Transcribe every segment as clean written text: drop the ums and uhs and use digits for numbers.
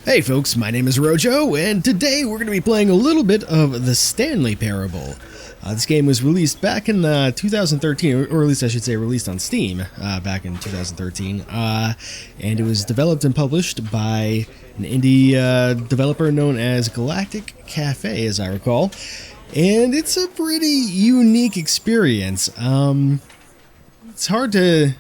Hey folks, my name is Rojo, and today we're going to be playing a little bit of the Stanley Parable. This game was released back in 2013, or at least I should say released on Steam back in 2013, and it was developed and published by an indie developer known as Galactic Cafe, as I recall, and it's a pretty unique experience. It's hard to...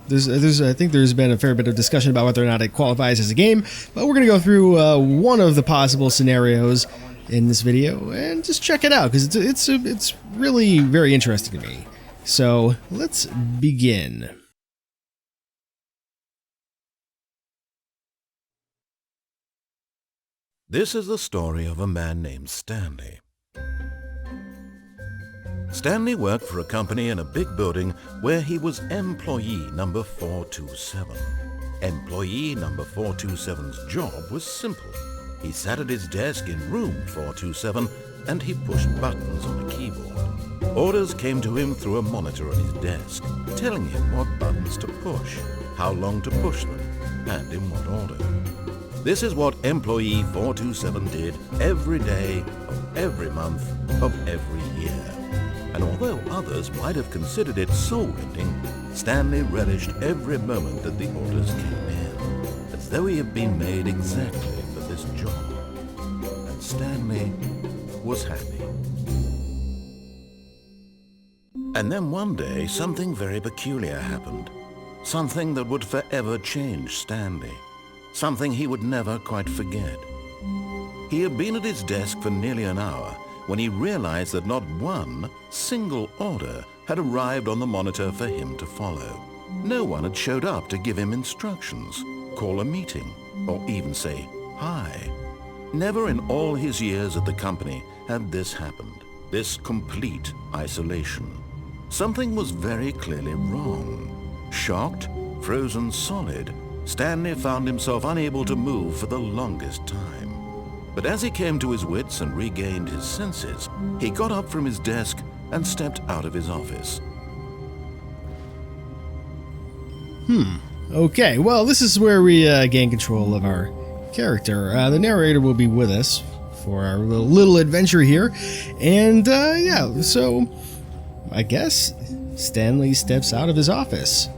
I think there's been a fair bit of discussion about whether or not it qualifies as a game, but we're going to go through one of the possible scenarios in this video and just check it out because it's really very interesting to me. So let's begin. This is the story of a man named Stanley. Stanley worked for a company in a big building where he was employee number 427. Employee number 427's job was simple. He sat at his desk in room 427 and he pushed buttons on a keyboard. Orders came to him through a monitor on his desk, telling him what buttons to push, how long to push them, and in what order. This is what employee 427 did every day of every month of every year. And although others might have considered it soul-rending, Stanley relished every moment that the orders came in, as though he had been made exactly for this job. And Stanley was happy. And then one day, something very peculiar happened. Something that would forever change Stanley. Something he would never quite forget. He had been at his desk for nearly an hour when he realized that not one single order had arrived on the monitor for him to follow. No one had showed up to give him instructions, call a meeting, or even say hi. Never in all his years at the company had this happened, this complete isolation. Something was very clearly wrong. Shocked, frozen solid, Stanley found himself unable to move for the longest time. But as he came to his wits and regained his senses, he got up from his desk and stepped out of his office. Okay, well, this is where we gain control of our character. The narrator will be with us for our little adventure here. And, yeah, so I guess Stanley steps out of his office.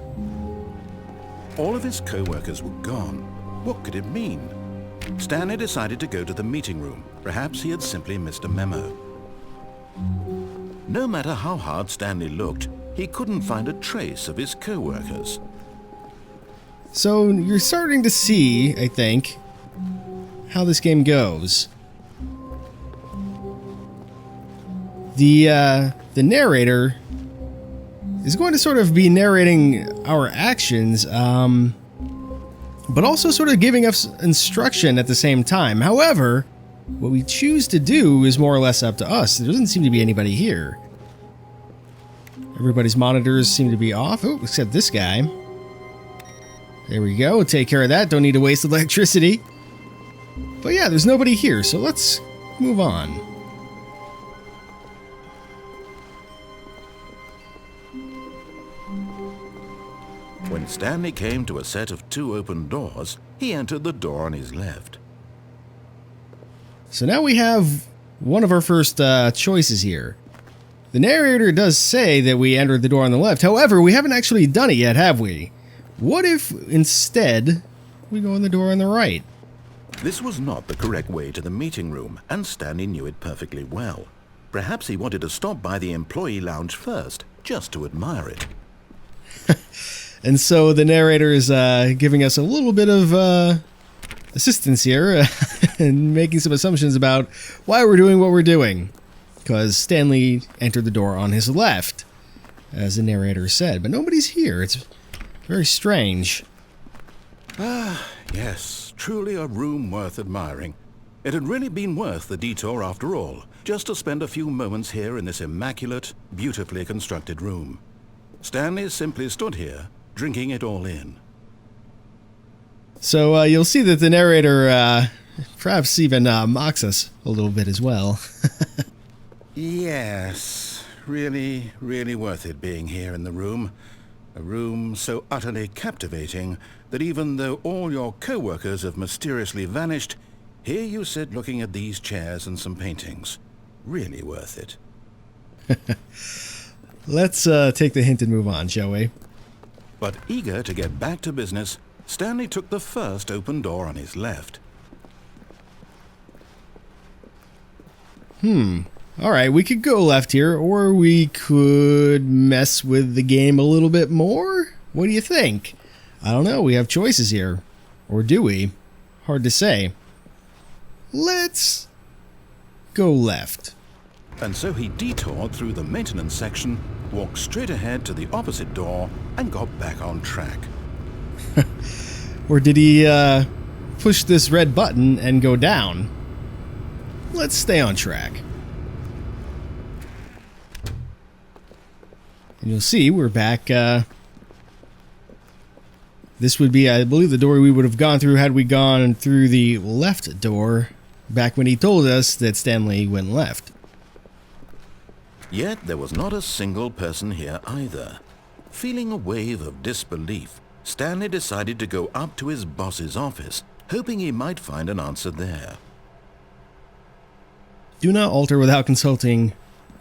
All of his co-workers were gone. What could it mean? Stanley decided to go to the meeting room. Perhaps he had simply missed a memo. No matter how hard Stanley looked, he couldn't find a trace of his co-workers. So you're starting to see, I think, how this game goes. The narrator is going to sort of be narrating our actions, but also sort of giving us instruction at the same time. However, what we choose to do is more or less up to us. There doesn't seem to be anybody here. Everybody's monitors seem to be off, except this guy. There we go, take care of that, don't need to waste electricity. But yeah, there's nobody here, so let's move on. When Stanley came to a set of 2 open doors, he entered the door on his left. So now we have one of our first choices here. The narrator does say that we entered the door on the left. However, we haven't actually done it yet, have we? What if instead we go in the door on the right? This was not the correct way to the meeting room, and Stanley knew it perfectly well. Perhaps he wanted to stop by the employee lounge first, just to admire it. And so the narrator is giving us a little bit of assistance here and making some assumptions about why we're doing what we're doing. Because Stanley entered the door on his left, as the narrator said, but nobody's here. It's very strange. Yes, truly a room worth admiring. It had really been worth the detour after all, just to spend a few moments here in this immaculate, beautifully constructed room. Stanley simply stood here, drinking it all in. So you'll see that the narrator perhaps even mocks us a little bit as well. Yes, really worth it being here in the room. A room so utterly captivating that even though all your co-workers have mysteriously vanished, here you sit looking at these chairs and some paintings. Really worth it. Let's take the hint and move on, shall we? But eager to get back to business, Stanley took the first open door on his left. Alright, we could go left here, or we could mess with the game a little bit more? What do you think? I don't know, we have choices here. Or do we? Hard to say. Let's go left. And so he detoured through the maintenance section, walked straight ahead to the opposite door, and got back on track. Or did he push this red button and go down? Let's stay on track. And you'll see we're back. This would be, I believe, the door we would have gone through had we gone through the left door back when he told us that Stanley went left. Yet there was not a single person here either. Feeling a wave of disbelief, Stanley decided to go up to his boss's office, hoping he might find an answer there. Do not alter without consulting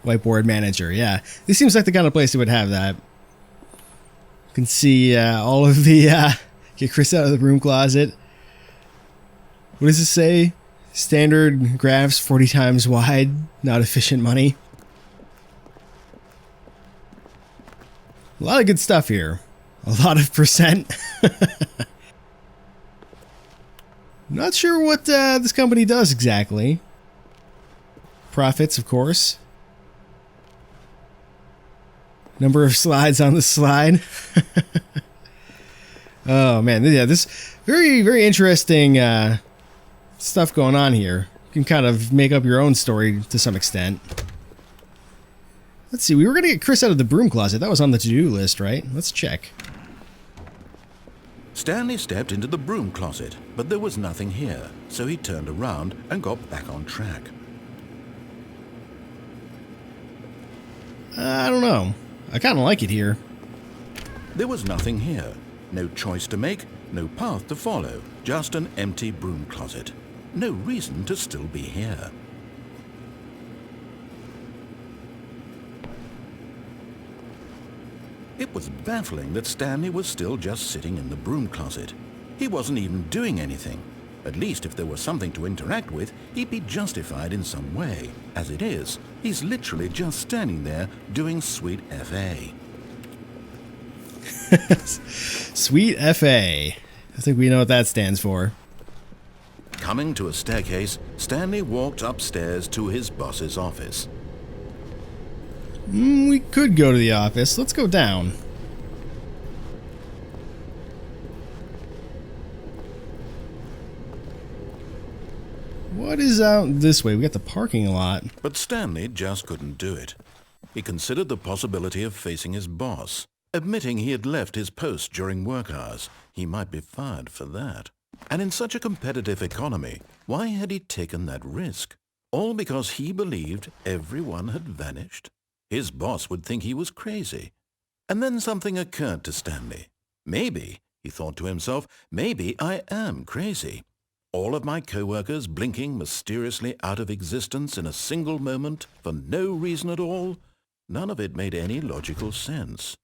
whiteboard manager. Yeah, this seems like the kind of place that would have that. You can see all of the get Chris out of the broom closet. What does it say? Standard graphs 40 times wide, not efficient money. A lot of good stuff here. A lot of percent. Not sure what this company does exactly. Profits, of course. Number of slides on the slide. Oh man, yeah, this very, very interesting stuff going on here. You can kind of make up your own story to some extent. Let's see, we were going to get Chris out of the broom closet. That was on the to-do list, right? Let's check. Stanley stepped into the broom closet, but there was nothing here, so he turned around and got back on track. I don't know. I kind of like it here. There was nothing here. No choice to make, no path to follow, just an empty broom closet. No reason to still be here. It was baffling that Stanley was still just sitting in the broom closet. He wasn't even doing anything. At least if there was something to interact with, he'd be justified in some way. As it is, he's literally just standing there doing sweet FA. Sweet FA. I think we know what that stands for. Coming to a staircase, Stanley walked upstairs to his boss's office. We could go to the office. Let's go down. What is out this way? We got the parking lot. But Stanley just couldn't do it. He considered the possibility of facing his boss. Admitting he had left his post during work hours, he might be fired for that. And in such a competitive economy, why had he taken that risk? All because he believed everyone had vanished? His boss would think he was crazy. And then something occurred to Stanley. Maybe, he thought to himself, maybe I am crazy. All of my co-workers blinking mysteriously out of existence in a single moment for no reason at all? None of it made any logical sense.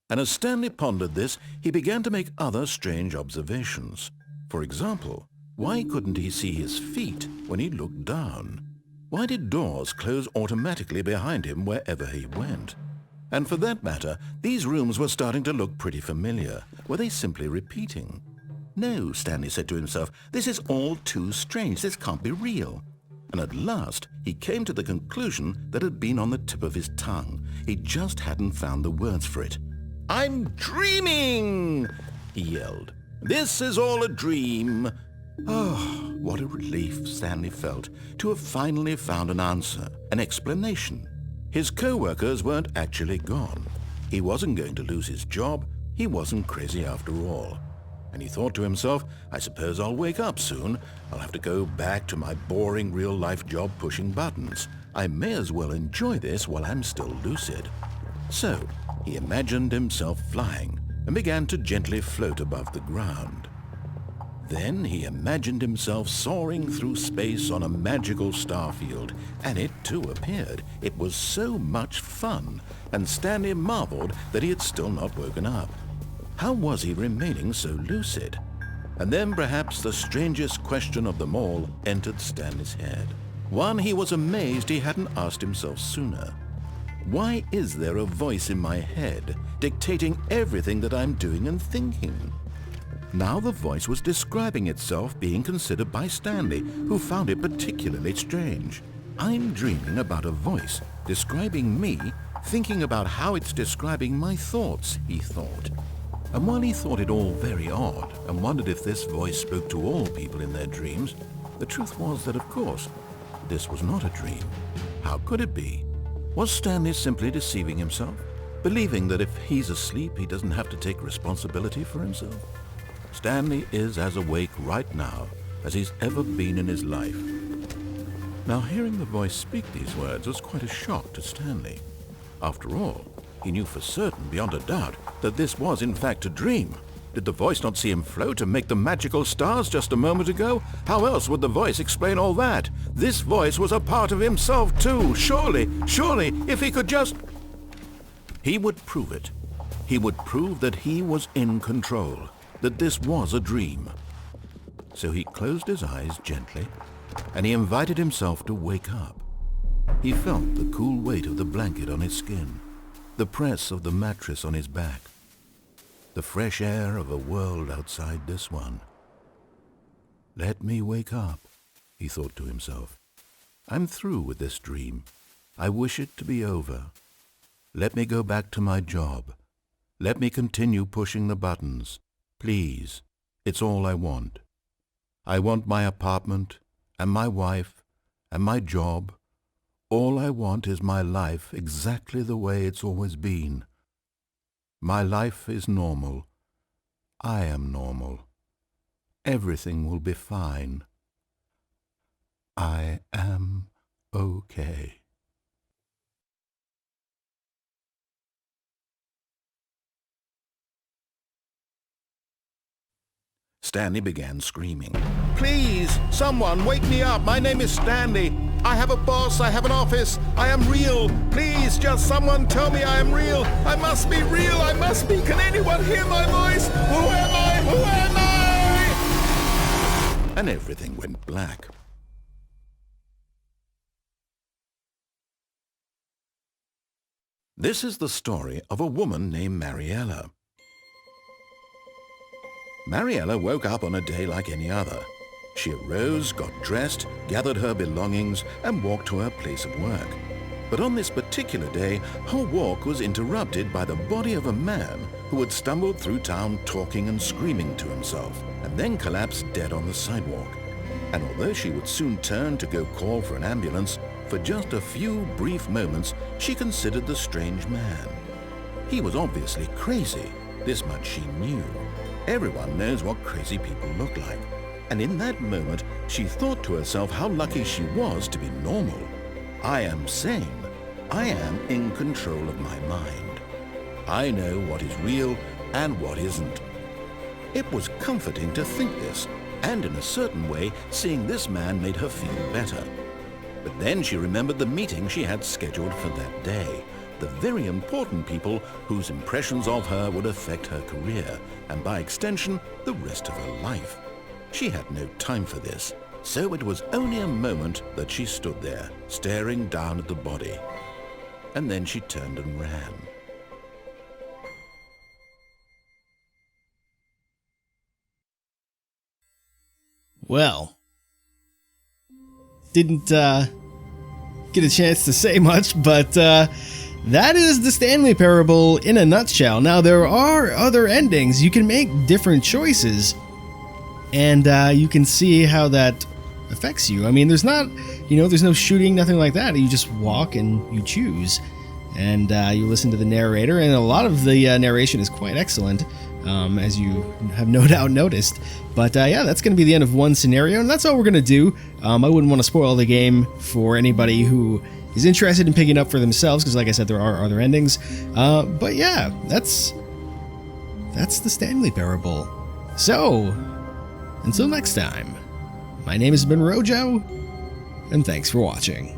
And as Stanley pondered this, he began to make other strange observations. For example, why couldn't he see his feet when he looked down? Why did doors close automatically behind him wherever he went? And for that matter, these rooms were starting to look pretty familiar. Were they simply repeating? No, Stanley said to himself, this is all too strange. This can't be real. And at last, he came to the conclusion that had been on the tip of his tongue. He just hadn't found the words for it. "I'm dreaming!" he yelled. "This is all a dream." Oh, what a relief Stanley felt to have finally found an answer, an explanation. His co-workers weren't actually gone. He wasn't going to lose his job. He wasn't crazy after all. And he thought to himself, I suppose I'll wake up soon. I'll have to go back to my boring real-life job pushing buttons. I may as well enjoy this while I'm still lucid. So, he imagined himself flying, and began to gently float above the ground. Then he imagined himself soaring through space on a magical starfield, and it too appeared. It was so much fun, and Stanley marveled that he had still not woken up. How was he remaining so lucid? And then perhaps the strangest question of them all entered Stanley's head. One he was amazed he hadn't asked himself sooner. Why is there a voice in my head dictating everything that I'm doing and thinking? Now the voice was describing itself being considered by Stanley, who found it particularly strange. I'm dreaming about a voice describing me, thinking about how it's describing my thoughts, he thought. And while he thought it all very odd and wondered if this voice spoke to all people in their dreams, the truth was that, of course, this was not a dream. How could it be? Was Stanley simply deceiving himself, believing that if he's asleep, he doesn't have to take responsibility for himself? Stanley is as awake right now as he's ever been in his life. Now, hearing the voice speak these words was quite a shock to Stanley. After all, he knew for certain, beyond a doubt, that this was in fact a dream. Did the voice not see him float and make the magical stars just a moment ago? How else would the voice explain all that? This voice was a part of himself too. Surely, if he could just... He would prove it. He would prove that he was in control, that this was a dream. So he closed his eyes gently, and he invited himself to wake up. He felt the cool weight of the blanket on his skin, the press of the mattress on his back, the fresh air of a world outside this one. Let me wake up, he thought to himself. I'm through with this dream. I wish it to be over. Let me go back to my job. Let me continue pushing the buttons. Please, it's all I want. I want my apartment, and my wife, and my job. All I want is my life exactly the way it's always been. My life is normal. I am normal. Everything will be fine. I am okay. Stanley began screaming. Please, someone, wake me up. My name is Stanley. I have a boss. I have an office. I am real. Please, just someone tell me I am real. I must be real. I must be. Can anyone hear my voice? Who am I? Who am I? And everything went black. This is the story of a woman named Mariella. Mariella woke up on a day like any other. She arose, got dressed, gathered her belongings, and walked to her place of work. But on this particular day, her walk was interrupted by the body of a man who had stumbled through town talking and screaming to himself, and then collapsed dead on the sidewalk. And although she would soon turn to go call for an ambulance, for just a few brief moments, she considered the strange man. He was obviously crazy. This much she knew. Everyone knows what crazy people look like. And in that moment, she thought to herself how lucky she was to be normal. I am sane. I am in control of my mind. I know what is real and what isn't. It was comforting to think this, and in a certain way, seeing this man made her feel better. But then she remembered the meeting she had scheduled for that day. The very important people whose impressions of her would affect her career, and by extension, the rest of her life. She had no time for this, so it was only a moment that she stood there, staring down at the body. And then she turned and ran. Well, didn't get a chance to say much, but that is the Stanley Parable in a nutshell. Now, there are other endings. You can make different choices, and you can see how that affects you. I mean, there's not, there's no shooting, nothing like that. You just walk and you choose, and you listen to the narrator, and a lot of the narration is quite excellent, as you have no doubt noticed. But yeah, that's going to be the end of one scenario, and that's all we're going to do. I wouldn't want to spoil the game for anybody who is interested in picking up for themselves, because like I said, there are other endings. But yeah, that's that's the Stanley Parable. So, until next time, my name has been Rojo, and thanks for watching.